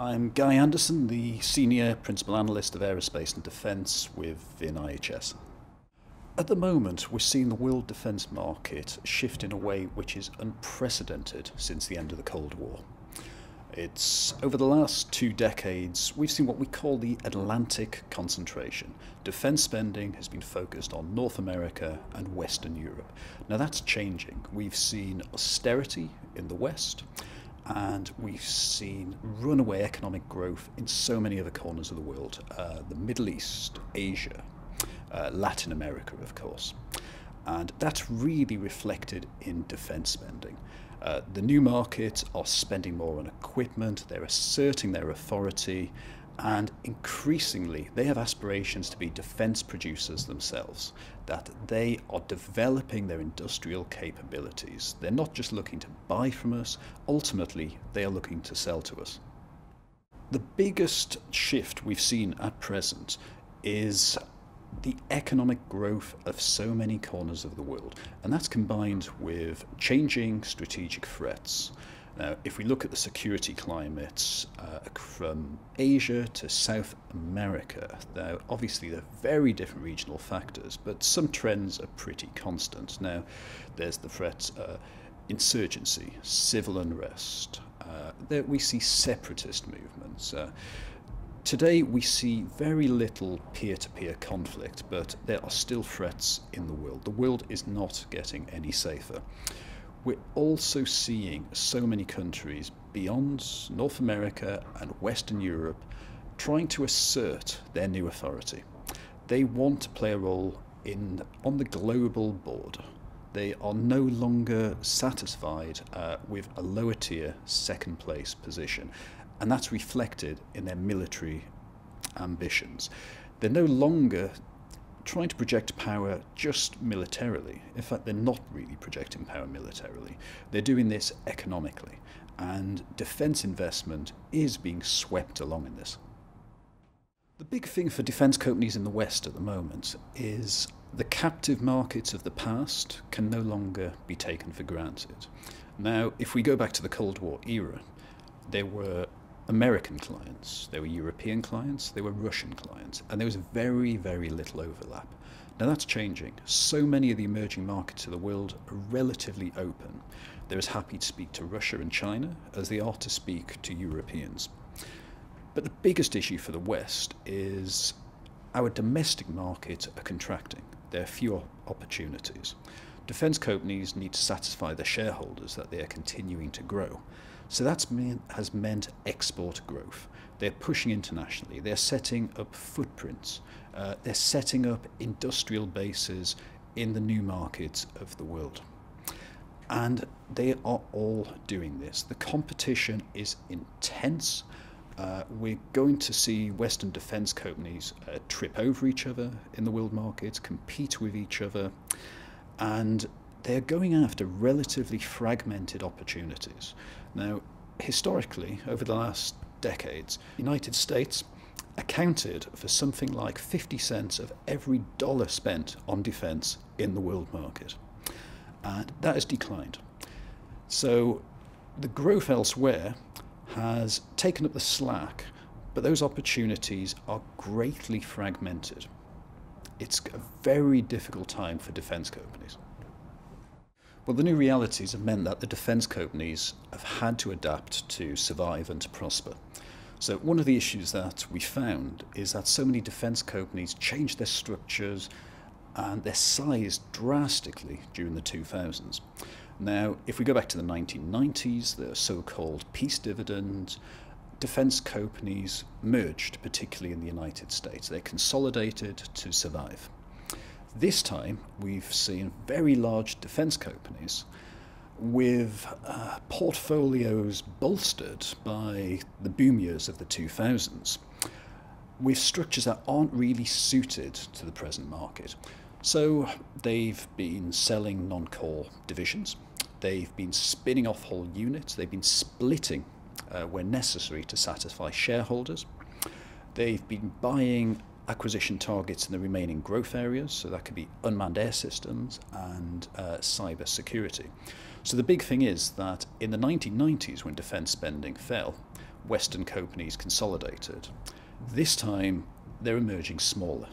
I'm Guy Anderson, the Senior Principal Analyst of Aerospace and Defence within IHS. At the moment, we're seeing the world defence market shift in a way which is unprecedented since the end of the Cold War. It's over the last 2 decades, we've seen what we call the Atlantic concentration. Defence spending has been focused on North America and Western Europe. Now that's changing. We've seen austerity in the West, and we've seen runaway economic growth in so many other corners of the world. The Middle East, Asia, Latin America, of course. And that's really reflected in defence spending. The new markets are spending more on equipment, they're asserting their authority, and increasingly they have aspirations to be defence producers themselves, that they are developing their industrial capabilities. They're not just looking to buy from us, ultimately they are looking to sell to us. The biggest shift we've seen at present is the economic growth of so many corners of the world, and that's combined with changing strategic threats. Now, if we look at the security climates from Asia to South America, now obviously they're very different regional factors, but some trends are pretty constant. Now, there's the threats insurgency, civil unrest. There we see separatist movements. Today we see very little peer-to-peer conflict, but there are still threats in the world. The world is not getting any safer. We're also seeing so many countries beyond North America and Western Europe trying to assert their new authority. They want to play a role on the global board. They are no longer satisfied with a lower tier second place position, and that's reflected in their military ambitions. They're no longer trying to project power just militarily. In fact, they're not really projecting power militarily. They're doing this economically, and defence investment is being swept along in this. The big thing for defence companies in the West at the moment is the captive markets of the past can no longer be taken for granted. Now, if we go back to the Cold War era, there were American clients, there were European clients, there were Russian clients, and there was very, very little overlap. Now that's changing. So many of the emerging markets of the world are relatively open. They're as happy to speak to Russia and China as they are to speak to Europeans. But the biggest issue for the West is our domestic markets are contracting. There are fewer opportunities. Defence companies need to satisfy their shareholders that they are continuing to grow. So that has meant export growth. They're pushing internationally. They're setting up footprints. They're setting up industrial bases in the new markets of the world. And they are all doing this. The competition is intense. We're going to see Western defence companies trip over each other in the world markets, compete with each other, and they're going after relatively fragmented opportunities. Now, historically, over the last decades, the United States accounted for something like 50 cents of every dollar spent on defence in the world market. And that has declined. So the growth elsewhere has taken up the slack, but those opportunities are greatly fragmented. It's a very difficult time for defence companies. Well, the new realities have meant that the defence companies have had to adapt to survive and to prosper. So one of the issues that we found is that so many defence companies changed their structures and their size drastically during the 2000s. Now, if we go back to the 1990s, the so-called peace dividend, defence companies merged, particularly in the United States. They consolidated to survive. This time, we've seen very large defence companies with portfolios bolstered by the boom years of the 2000s, with structures that aren't really suited to the present market. So they've been selling non-core divisions, they've been spinning off whole units, they've been splitting where necessary to satisfy shareholders, they've been buying acquisition targets in the remaining growth areas, so that could be unmanned air systems and cyber security. So the big thing is that in the 1990s, when defence spending fell, Western companies consolidated. This time, they're emerging smaller.